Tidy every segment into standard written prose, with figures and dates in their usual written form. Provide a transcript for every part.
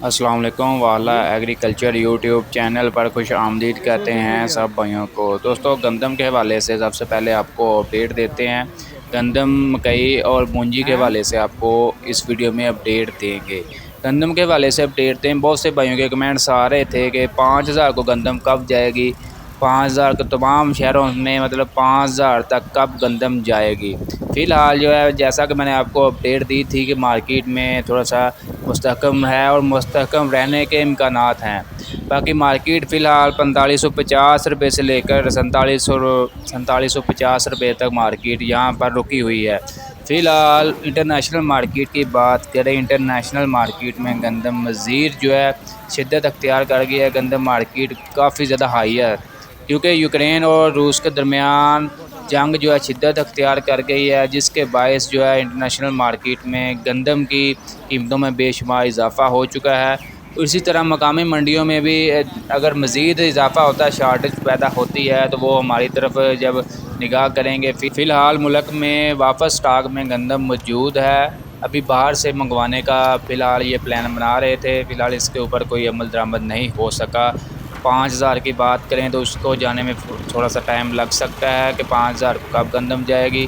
अस्सलाम वालेकुम वाला एग्रीकल्चर यूट्यूब चैनल पर खुश आमदीद कहते हैं सब भाइयों को। दोस्तों गंदम के हवाले से सबसे पहले आपको अपडेट देते हैं। गंदम, मकई और मूंजी के हवाले से आपको इस वीडियो में अपडेट देंगे। गंदम के हवाले से अपडेट दें। बहुत से भाइयों के कमेंट्स आ रहे थे कि 5000 को गंदम कब जाएगी, 5000 को तमाम शहरों में मतलब 5000 तक कब गंदम जाएगी। फ़िलहाल जो है जैसा कि मैंने आपको अपडेट दी थी कि मार्केट में थोड़ा सा मुस्तहकम है और मुस्तहकम रहने के इम्कानात हैं। बाकी मार्केट फ़िलहाल 4550 रुपये से लेकर 4750 रुपये तक मार्केट यहाँ पर रुकी हुई है। फ़िलहाल इंटरनेशनल मार्केट की बात करें, इंटरनेशनल मार्केट में गंदम मज़ीद जो है शिद्दत अख्तियार कर गई है। गंदम मार्केट काफ़ी ज़्यादा हाई है क्योंकि यूक्रेन और रूस के दरमियान जंग जो है शिद्दत अख्तियार कर गई है, जिसके बायस जो है इंटरनेशनल मार्केट में गंदम की कीमतों में बेशुमार इजाफ़ा हो चुका है। इसी तरह मकामी मंडियों में भी अगर मज़ीद इजाफ़ा होता है, शार्टेज पैदा होती है, तो वो हमारी तरफ जब निगाह करेंगे। फ़िलहाल मुल्क में वापस स्टॉक में गंदम मौजूद है। अभी बाहर से मंगवाने का फ़िलहाल ये प्लान बना रहे थे। फ़िलहाल इसके ऊपर कोई अमल दरामद नहीं हो सका। 5000 की बात करें तो उसको जाने में थोड़ा सा टाइम लग सकता है कि 5000 कब गंदम जाएगी।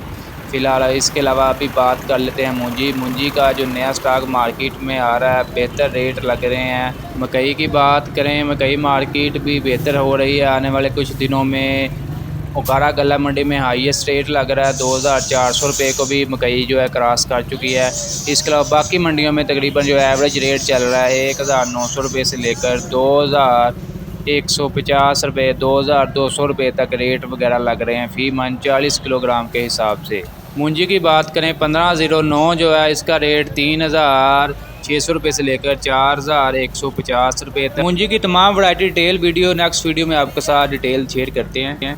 फ़िलहाल इसके अलावा अभी बात कर लेते हैं मूंजी का जो नया स्टॉक मार्केट में आ रहा है, बेहतर रेट लग रहे हैं। मकई की बात करें, मकई मार्केट भी बेहतर हो रही है। आने वाले कुछ दिनों में ओकारा गला मंडी में हाईएस्ट रेट लग रहा है, 2400 रुपये को भी मकई जो है क्रॉस कर चुकी है। इसके अलावा बाकी मंडियों में तकरीबन जो एवरेज रेट चल रहा है 1900 रुपये से लेकर 2150 रुपये, 2200 रुपये तक रेट वगैरह लग रहे हैं फ़ी मन 40 किलोग्राम के हिसाब से। मूंजी की बात करें 1509 जो है इसका रेट 3600 रुपये से लेकर 4150 रुपये तक। मूंजी की तमाम variety detail video next video में आपके साथ डिटेल शेयर करते हैं।